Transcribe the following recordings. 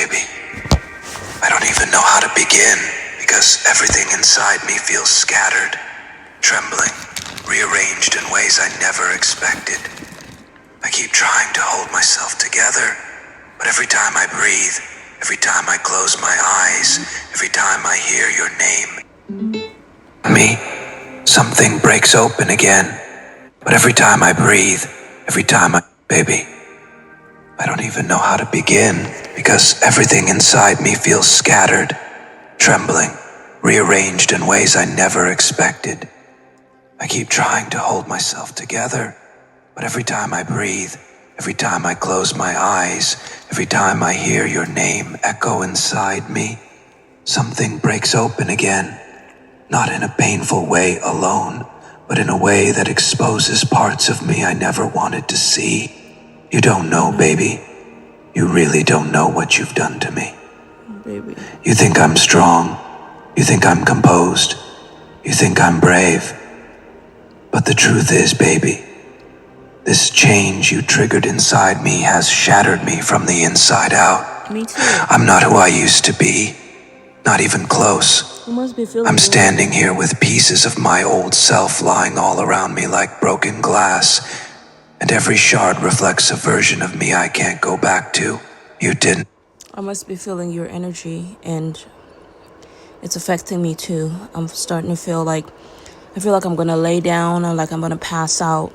baby. I don't even know how to begin, because everything inside me feels scattered, trembling, rearranged in ways I never expected. I keep trying to hold myself together, but every time I breathe, every time I close my eyes, every time I hear your name, something breaks open again. But every time I breathe, baby, I don't even know how to begin, because everything inside me feels scattered, trembling, rearranged in ways I never expected. I keep trying to hold myself together, but every time I breathe, every time I close my eyes, every time I hear your name echo inside me, something breaks open again, not in a painful way alone, but in a way that exposes parts of me I never wanted to see. You don't know, baby. You really don't know what you've done to me. Baby. You think I'm strong. You think I'm composed. You think I'm brave. But the truth is, baby, this change you triggered inside me has shattered me from the inside out. Me too. I'm not who I used to be. Not even close. You must be feeling I'm good. standing here with pieces of my old self lying all around me like broken glass, and every shard reflects a version of me I can't go back to. You didn't. I must be feeling your energy, and it's affecting me too. I'm starting to feel like I'm gonna lay down, or like I'm gonna pass out.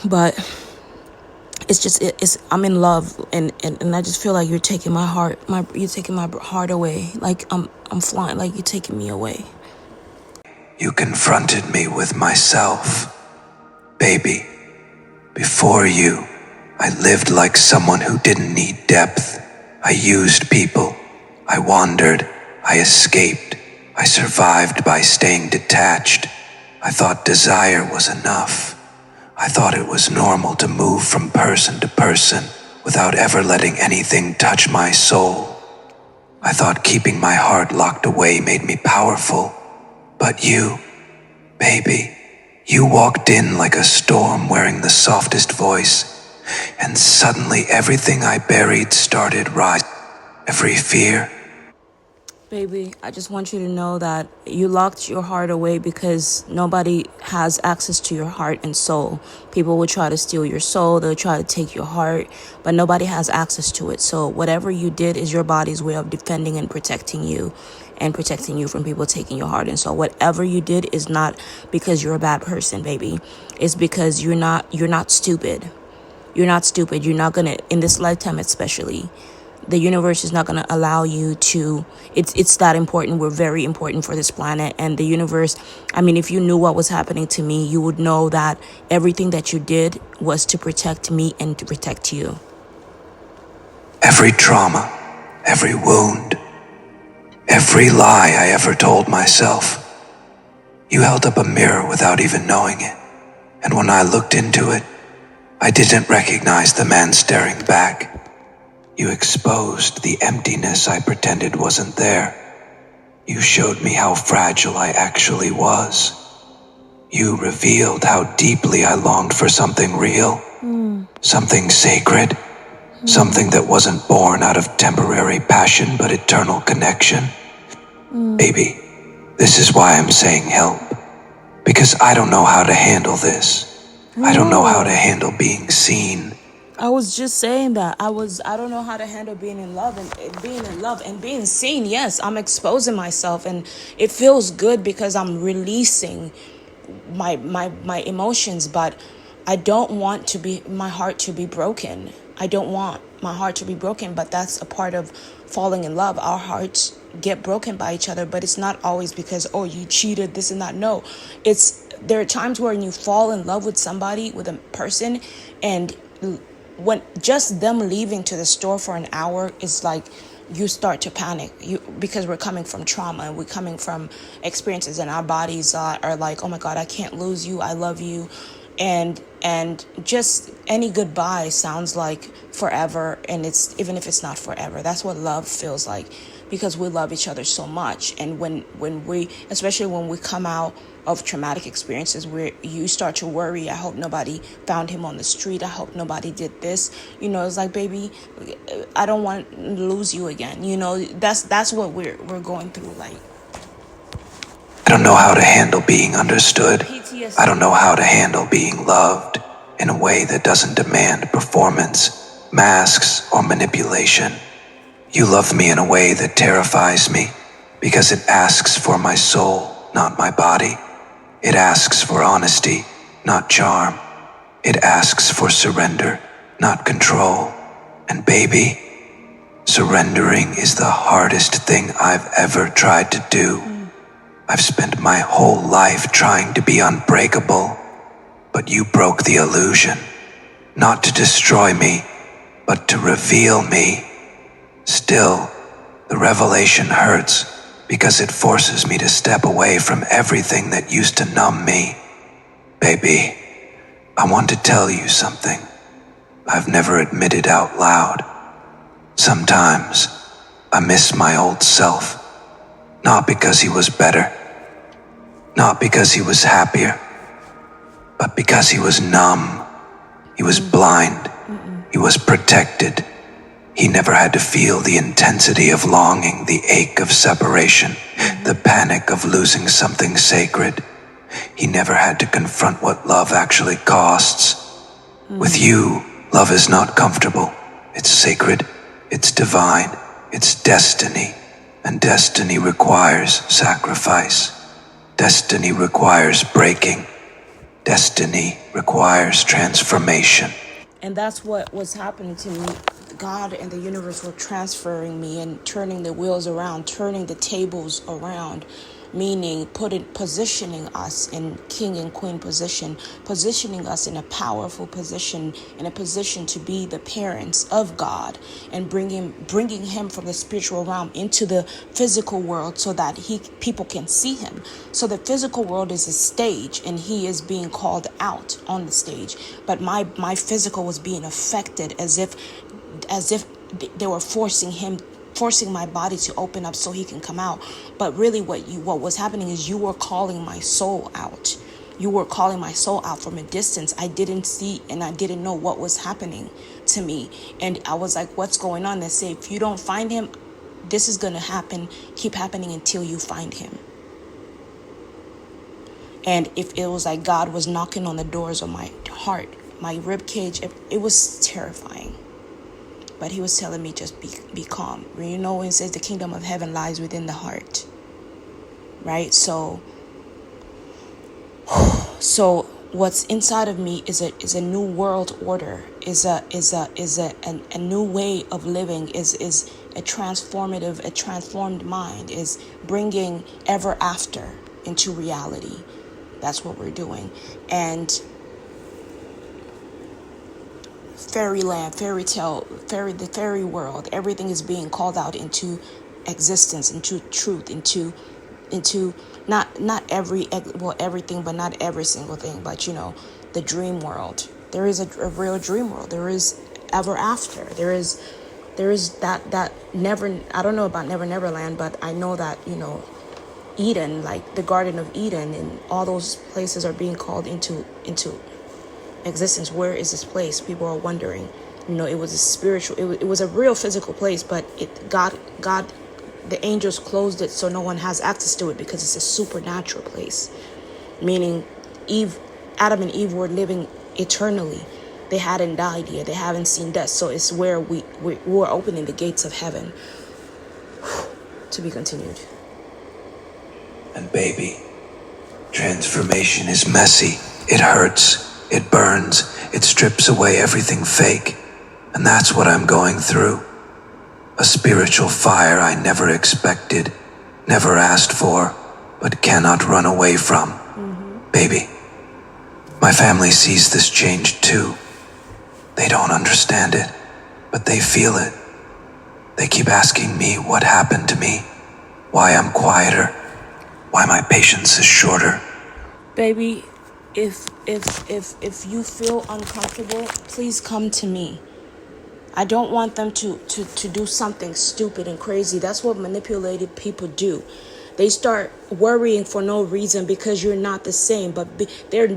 But it's I'm in love, and I just feel like you're taking my heart away. Like I'm flying, like you're taking me away. You confronted me with myself. Baby, before you, I lived like someone who didn't need depth. I used people. I wandered. I escaped. I survived by staying detached. I thought desire was enough. I thought it was normal to move from person to person without ever letting anything touch my soul. I thought keeping my heart locked away made me powerful. But you, baby, you walked in like a storm wearing the softest voice, and suddenly everything I buried started rising. Every fear. Baby, I just want you to know that you locked your heart away because nobody has access to your heart and soul. People will try to steal your soul, they'll try to take your heart, but nobody has access to it. So whatever you did is your body's way of defending and protecting you from people taking your heart and soul. Whatever you did is not because you're a bad person, baby. It's because you're not stupid. You're not stupid. You're not gonna, in this lifetime especially, the universe is not going to allow you to, it's that important. We're very important for this planet, and the universe, I mean, if you knew what was happening to me, you would know that everything that you did was to protect me and to protect you. Every trauma, every wound, every lie I ever told myself. You held up a mirror without even knowing it, and when I looked into it, I didn't recognize the man staring back. You exposed the emptiness I pretended wasn't there. You showed me how fragile I actually was. You revealed how deeply I longed for something real, something sacred, something that wasn't born out of temporary passion but eternal connection. Baby, this is why I'm saying help, because I don't know how to handle this. I don't know how to handle being seen. I was just saying that. I don't know how to handle being in love and being seen. Yes, I'm exposing myself, and it feels good because I'm releasing my emotions, but I don't want my heart to be broken. I don't want my heart to be broken, but that's a part of falling in love. Our hearts get broken by each other, but it's not always because, oh, you cheated, this and that. No, there are times when you fall in love with somebody, with a person, and when just them leaving to the store for an hour is like you start to panic, because we're coming from trauma and we're coming from experiences, and our bodies are like, oh my God, I can't lose you, I love you, and And just any goodbye sounds like forever, and it's even if it's not forever. That's what love feels like, because we love each other so much. And when we, especially when we come out of traumatic experiences where you start to worry, I hope nobody found him on the street, I hope nobody did this, it's like, baby, I don't want to lose you again. That's what we're going through. Like, I don't know how to handle being understood. PTSD. I don't know how to handle being loved in a way that doesn't demand performance, masks, or manipulation. You love me in a way that terrifies me because it asks for my soul, not my body. It asks for honesty, not charm. It asks for surrender, not control. And baby, surrendering is the hardest thing I've ever tried to do. I've spent my whole life trying to be unbreakable, but you broke the illusion, not to destroy me, but to reveal me. Still, the revelation hurts because it forces me to step away from everything that used to numb me. Baby, I want to tell you something I've never admitted out loud. Sometimes I miss my old self. Not because he was better, not because he was happier, but because he was numb. He was blind. He was protected. He never had to feel the intensity of longing, the ache of separation, the panic of losing something sacred. He never had to confront what love actually costs. With you, love is not comfortable. It's sacred. It's divine. It's destiny. And destiny requires sacrifice. Destiny requires breaking. Destiny requires transformation. And that's what was happening to me. God and the universe were transferring me and turning the wheels around, turning the tables around, meaning positioning us in king and queen position, positioning us in a powerful position, in a position to be the parents of God, and bringing him from the spiritual realm into the physical world so that people can see him. So the physical world is a stage and he is being called out on the stage, but my physical was being affected as if they were forcing my body to open up so he can come out. But really what was happening is you were calling my soul out. You were calling my soul out from a distance. I didn't see and I didn't know what was happening to me. And I was like, what's going on? They say, if you don't find him, this is going to happen, keep happening until you find him. And if it was like God was knocking on the doors of my heart, my rib cage, it was terrifying. But he was telling me, just be calm. When it says the kingdom of heaven lies within the heart, right? So what's inside of me is a new world order, is a new way of living, is a transformed mind, is bringing ever after into reality. That's what we're doing. And fairyland, fairy tale, the fairy world, everything is being called out into existence, into truth, into not everything, but not every single thing, but the dream world. There is a real dream world. There is ever after. There is that never. I don't know about Never Land, but I know that Eden, like the Garden of Eden, and all those places are being called into existence. Where is this place? People are wondering. It was a spiritual, it was a real physical place, but God, the angels closed it so no one has access to it because it's a supernatural place. Meaning Adam and Eve were living eternally. They hadn't died yet. They haven't seen death. So it's where we're opening the gates of heaven. To be continued. And baby, transformation is messy. It hurts. It burns, it strips away everything fake, and that's what I'm going through. A spiritual fire I never expected, never asked for, but cannot run away from. Baby, my family sees this change too. They don't understand it, but they feel it. They keep asking me what happened to me, why I'm quieter, why my patience is shorter. Baby, if if you feel uncomfortable, please come to me. I don't want them to do something stupid and crazy. That's what manipulated people do. They start worrying for no reason because you're not the same, but they're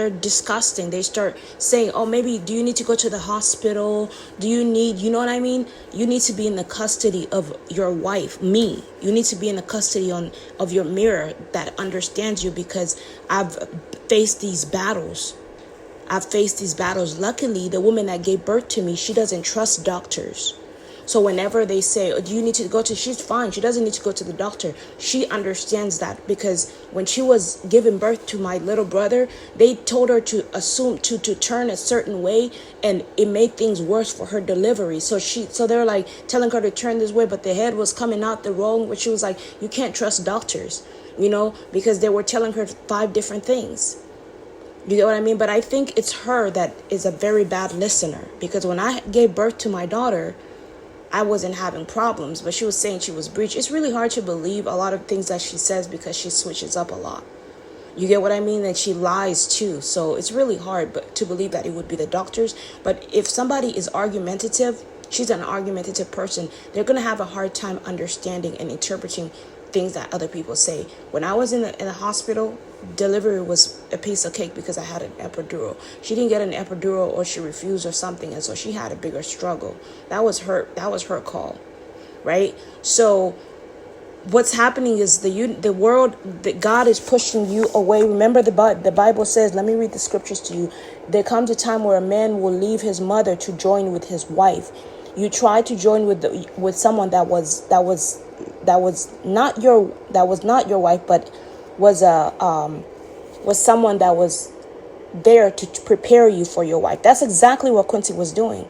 disgusting. They start saying, "Oh, maybe do you need to go to the hospital? Do you need, you know what I mean? You need to be in the custody of your wife, me. You need to be in the custody of your mirror that understands you because I've faced these battles." I've faced these battles. Luckily, the woman that gave birth to me, she doesn't trust doctors. So whenever they say, "Oh, do you need to go to," she's fine. She doesn't need to go to the doctor. She understands that because when she was giving birth to my little brother, they told her to assume to turn a certain way, and it made things worse for her delivery. So they were like telling her to turn this way, but the head was coming out the wrong way. She was like, you can't trust doctors, because they were telling her 5 different things. You get what I mean? But I think it's her that is a very bad listener, because when I gave birth to my daughter, I wasn't having problems, but she was saying she was breech. It's really hard to believe a lot of things that she says because she switches up a lot. You get what I mean? And she lies too. So it's really hard to believe that it would be the doctors. But if somebody is argumentative, she's an argumentative person, they're going to have a hard time understanding and interpreting things that other people say. When I was in the hospital, delivery was a piece of cake because I had an epidural. She didn't get an epidural, or she refused or something, and so she had a bigger struggle. That was her call, right? So what's happening is the world, that God is pushing you away. Remember, the Bible says, let me read the scriptures to you. There comes a time where a man will leave his mother to join with his wife. You try to join with someone that was not your wife, but was someone that was there to prepare you for your wife. That's exactly what Quincy was doing.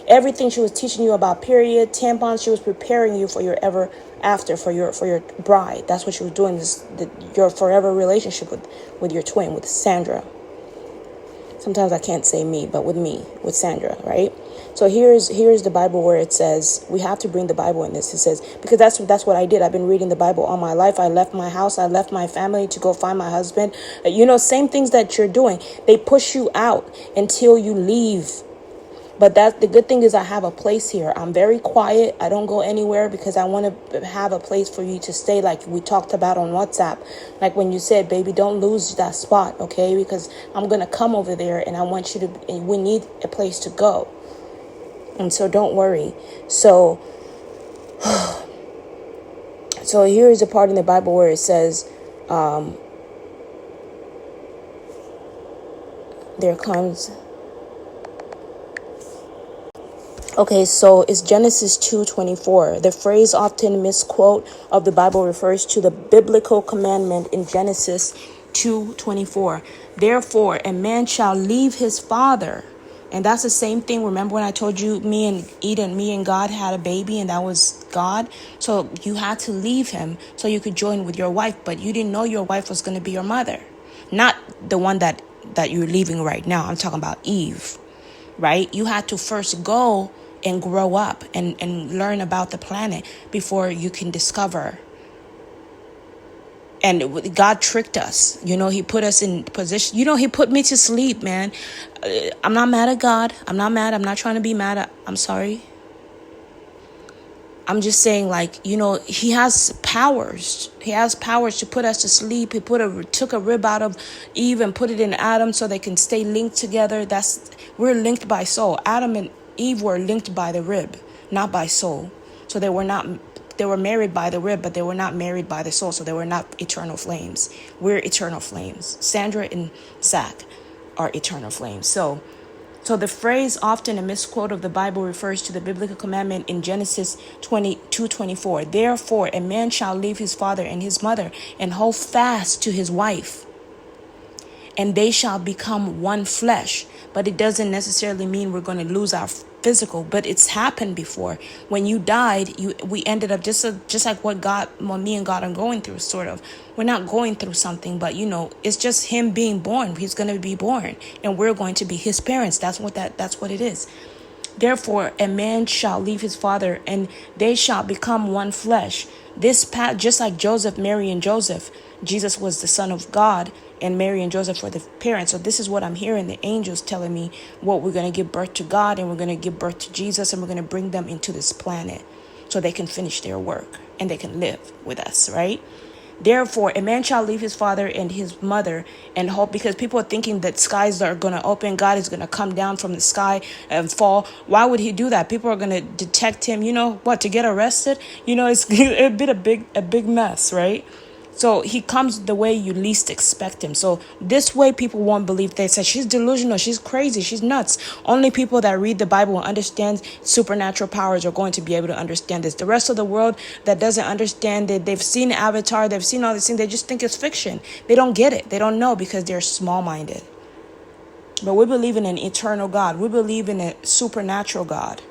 Everything she was teaching you about period, tampons, she was preparing you for your ever after, for your bride. That's what she was doing. Your forever relationship with your twin, with Sandra. Sometimes I can't say me, but with Sandra, right? So here's the Bible where it says, we have to bring the Bible in this. It says, because that's what I did. I've been reading the Bible all my life. I left my house. I left my family to go find my husband. Same things that you're doing. They push you out until you leave. But the good thing is I have a place here. I'm very quiet. I don't go anywhere because I want to have a place for you to stay, like we talked about on WhatsApp. Like when you said, baby, don't lose that spot, okay? Because I'm going to come over there and I want you to, and we need a place to go. And so don't worry. So here is a part in the Bible where it says, there comes... Okay, so it's Genesis 2:24. The phrase often misquote of the Bible refers to the biblical commandment in Genesis 2:24. Therefore, a man shall leave his father. And that's the same thing. Remember when I told you me and God had a baby, and that was God? So you had to leave him so you could join with your wife, but you didn't know your wife was going to be your mother. Not the one that you're leaving right now. I'm talking about Eve, right? You had to first go and grow up and learn about the planet before you can discover. And God tricked us. He put us in position. He put me to sleep, man. I'm not mad at God. I'm not mad. I'm not trying to be mad. I'm sorry. I'm just saying, he has powers. He has powers to put us to sleep. He took a rib out of Eve and put it in Adam so they can stay linked together. We're linked by soul. Adam and Eve were linked by the rib, not by soul. So they were married by the rib, but they were not married by the soul. So they were not eternal flames. We're eternal flames. Sandra and Zach are eternal flames. So the phrase, often a misquote of the Bible, refers to the biblical commandment in Genesis 22:24. Therefore, a man shall leave his father and his mother and hold fast to his wife, and they shall become one flesh. But it doesn't necessarily mean we're going to lose our physical, but it's happened before. When you died, we ended up just like what me and God are going through, sort of. We're not going through something, but it's just him being born. He's going to be born, and we're going to be his parents. That's what it is. Therefore, a man shall leave his father, and they shall become one flesh. This path, just like Joseph, Mary, and Joseph, Jesus was the Son of God, and Mary and Joseph were the parents. So this is what I'm hearing the angels telling me, what we're going to give birth to God, and we're going to give birth to Jesus, and we're going to bring them into this planet so they can finish their work and they can live with us, right? Therefore, a man shall leave his father and his mother and hope, because people are thinking that skies are going to open. God is going to come down from the sky and fall. Why would he do that? People are going to detect him, to get arrested. It's a big mess, right? So he comes the way you least expect him. So this way people won't believe. They say she's delusional, she's crazy, she's nuts. Only people that read the Bible and understand supernatural powers are going to be able to understand this. The rest of the world that doesn't understand it, they've seen Avatar, they've seen all these things, they just think it's fiction. They don't get it. They don't know because they're small-minded. But we believe in an eternal God. We believe in a supernatural God.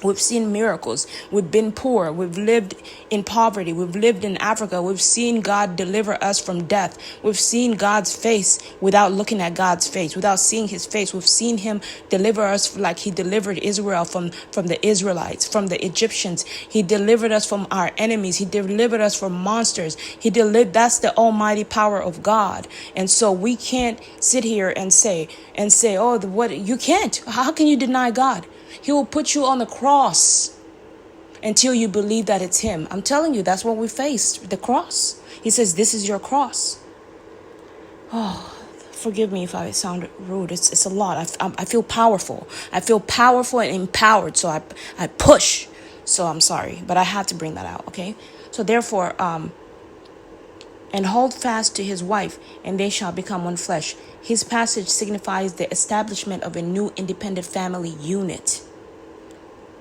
We've seen miracles. We've been poor. We've lived in poverty. We've lived in Africa. We've seen God deliver us from death. We've seen God's face without looking at God's face, without seeing his face. We've seen him deliver us like he delivered Israel from the Israelites, from the Egyptians. He delivered us from our enemies. He delivered us from monsters. That's the almighty power of God. And so we can't sit here and say, oh, what? You can't. How can you deny God? He will put you on the cross until you believe that it's him. I'm telling you, that's what we faced, the cross. He says, this is your cross. Oh, forgive me if I sound rude. It's a lot. I feel powerful. I feel powerful and empowered. So I push. So I'm sorry, but I had to bring that out. Okay. So therefore, and hold fast to his wife, and they shall become one flesh. His passage signifies the establishment of a new independent family unit.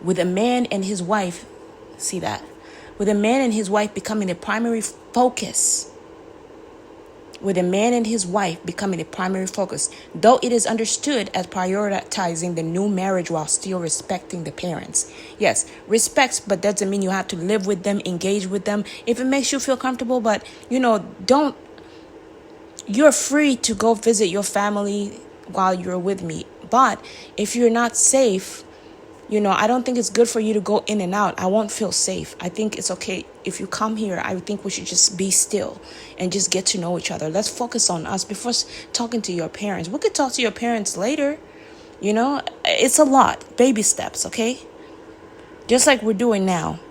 With a man and his wife, see that? With a man and his wife becoming the primary focus. With a man and his wife becoming the primary focus, though it is understood as prioritizing the new marriage while still respecting the parents. Yes, respects, but doesn't mean you have to live with them, engage with them. If it makes you feel comfortable, but you're free to go visit your family while you're with me. But if you're not safe, I don't think it's good for you to go in and out. I won't feel safe. I think it's okay if you come here. I think we should just be still and just get to know each other. Let's focus on us before talking to your parents. We could talk to your parents later. It's a lot. Baby steps, okay? Just like we're doing now.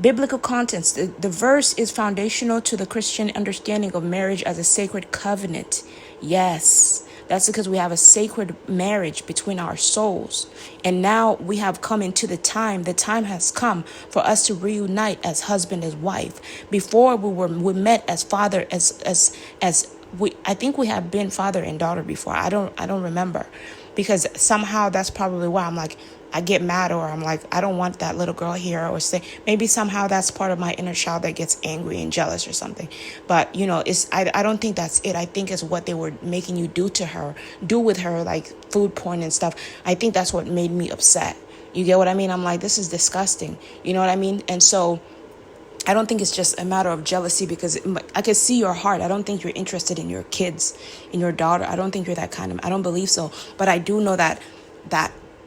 Biblical contents. The verse is foundational to the Christian understanding of marriage as a sacred covenant. Yes. That's because we have a sacred marriage between our souls. And now we have come into the time has come for us to reunite as husband and wife. Before we met as father, I think we have been father and daughter before. I don't remember, because somehow that's probably why I'm like, I get mad, or I'm like, I don't want that little girl here, or say maybe somehow that's part of my inner child that gets angry and jealous or something. But I don't think that's it. I think it's what they were making you do with her, like food porn and stuff. I think that's what made me upset. You get what I mean? I'm like, this is disgusting. You know what I mean? And so I don't think it's just a matter of jealousy, because I can see your heart. I don't think you're interested in your kids, in your daughter. I don't think you're that kind of, I don't believe so. But I do know that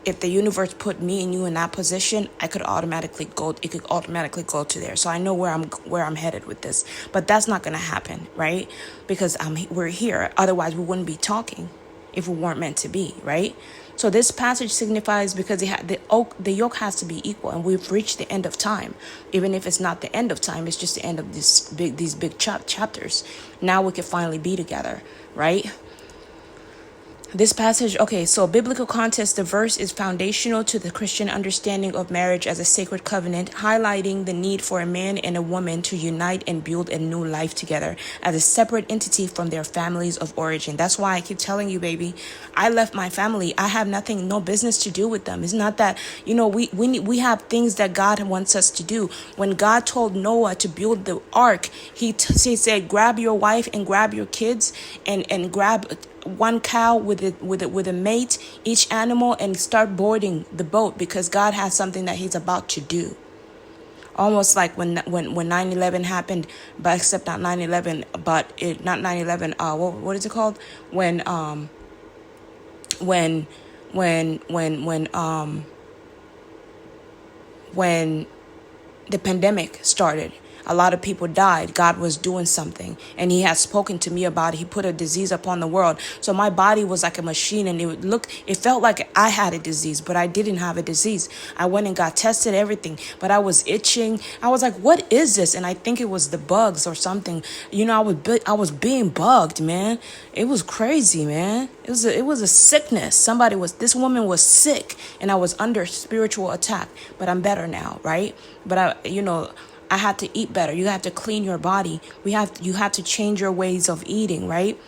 if the universe put me and you in that position, it could automatically go to there. So I know where I'm headed with this, but that's not going to happen, right? Because we're here. Otherwise we wouldn't be talking if we weren't meant to be, right? So this passage signifies, because the yoke has to be equal, and we've reached the end of time. Even if it's not the end of time, it's just the end of these big chapters. Now we can finally be together, right? This passage, okay, so biblical context, the verse is foundational to the Christian understanding of marriage as a sacred covenant, highlighting the need for a man and a woman to unite and build a new life together as a separate entity from their families of origin. That's why I keep telling you, baby, I left my family. I have no business to do with them. It's not that, we have things that God wants us to do. When God told Noah to build the ark, he said, grab your wife and grab your kids and grab one cow with a mate, each animal, and start boarding the boat, because God has something that he's about to do. Almost like when 9/11 happened, but except not 9/11, but not 9/11. What is it called? When when the pandemic started. A lot of people died. God was doing something, and he has spoken to me about it. He put a disease upon the world. So my body was like a machine, and it felt like I had a disease, but I didn't have a disease. I went and got tested, everything, but I was itching. I was like, what is this? And I think it was the bugs or something. I was being bugged, man. It was crazy, man. It was a sickness. This woman was sick, and I was under spiritual attack, but I'm better now, right? But I had to eat better. You have to clean your body. You have to change your ways of eating, right?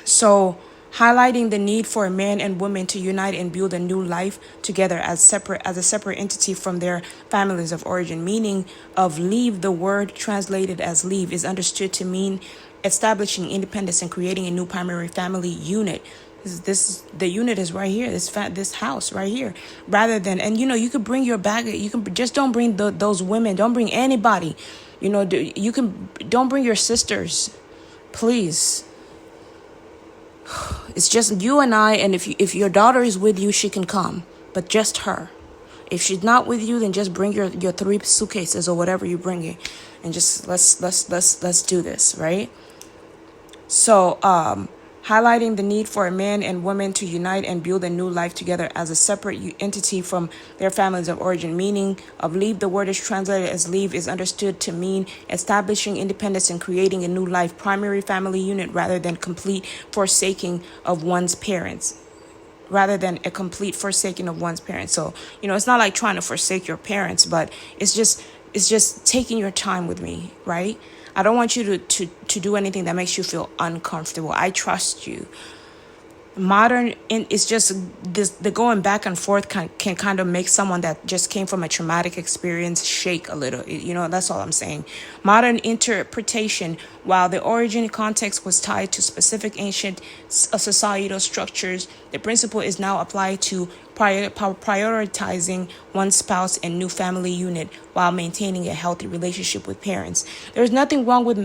So highlighting the need for men and women to unite and build a new life together as a separate entity from their families of origin. Meaning of leave, the word translated as leave is understood to mean establishing independence and creating a new primary family unit. The unit is right here. This house right here. Rather than, and you could bring your baggage. You can just don't bring those women. Don't bring anybody. Don't bring your sisters, please. It's just you and I. And if your daughter is with you, she can come, but just her. If she's not with you, then just bring your 3 suitcases or whatever you're bringing, and just let's do this, right? So highlighting the need for a man and woman to unite and build a new life together as a separate entity from their families of origin. Meaning of leave, the word is translated as leave, is understood to mean establishing independence and creating a new life, primary family unit, rather than complete forsaking of one's parents. So, it's not like trying to forsake your parents, but it's just taking your time with me, right? I don't want you to do anything that makes you feel uncomfortable. I trust you. It's just the going back and forth can kind of make someone that just came from a traumatic experience shake a little. That's all I'm saying. Modern interpretation, while the origin context was tied to specific ancient societal structures, the principle is now applied to prioritizing one spouse and new family unit while maintaining a healthy relationship with parents. There's nothing wrong with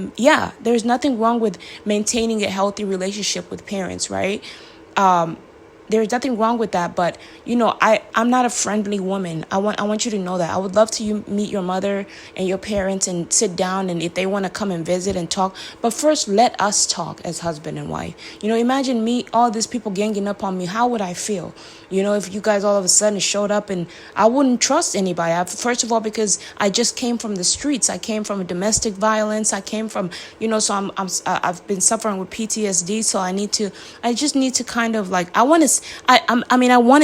maintaining a healthy relationship with parents, right? There's nothing wrong with that, but I'm not a friendly woman. I want you to know that. I would love to meet your mother and your parents and sit down, and if they want to come and visit and talk, but first let us talk as husband and wife. Imagine all these people ganging up on me. How would I feel? If you guys all of a sudden showed up, and I wouldn't trust anybody. First of all, because I just came from the streets. I came from domestic violence. I came from, so I've been suffering with PTSD. So I just need to kind of like, I want to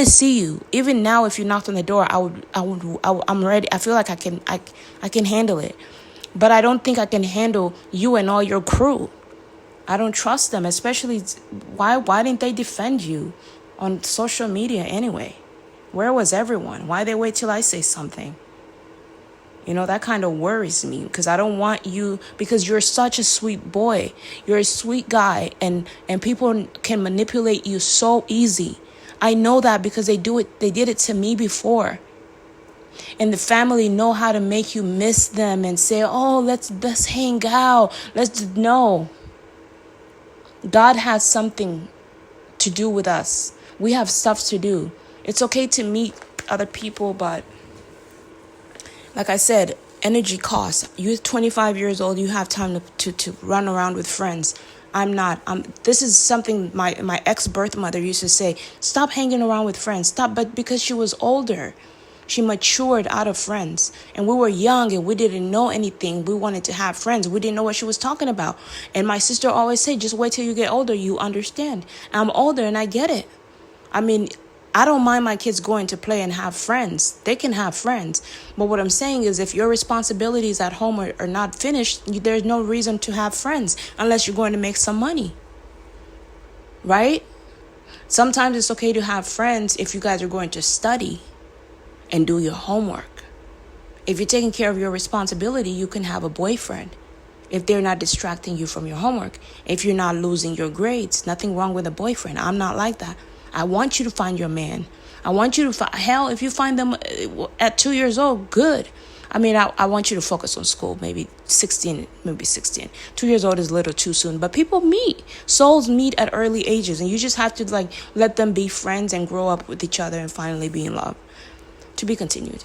see you. Even now, if you knocked on the door, I'm ready. I feel like I can handle it, but I don't think I can handle you and all your crew. I don't trust them, especially why didn't they defend you on social media anyway? Where was everyone? Why they wait till I say something? That kind of worries me, because I don't want you, because you're such a sweet boy. You're a sweet guy, and people can manipulate you so easy. I know that because they did it to me before. And the family know how to make you miss them and say, oh, let's hang out. No. God has something to do with us. We have stuff to do. It's okay to meet other people, but like I said, energy costs. You're 25 years old. You have time to run around with friends. I'm not. This is something my ex-birth mother used to say. Stop hanging around with friends. Stop. But because she was older, she matured out of friends. And we were young and we didn't know anything. We wanted to have friends. We didn't know what she was talking about. And my sister always said, just wait till you get older. You understand. I'm older and I get it. I don't mind my kids going to play and have friends. They can have friends. But what I'm saying is, if your responsibilities at home are not finished, there's no reason to have friends unless you're going to make some money. Right? Sometimes it's okay to have friends if you guys are going to study and do your homework. If you're taking care of your responsibility, you can have a boyfriend. If they're not distracting you from your homework, if you're not losing your grades, nothing wrong with a boyfriend. I'm not like that. I want you to find your man. I want you to hell, if you find them at 2 years old, good. I want you to focus on school, maybe 16. 2 years old is a little too soon, but people meet. Souls meet at early ages, and you just have to let them be friends and grow up with each other and finally be in love. To be continued.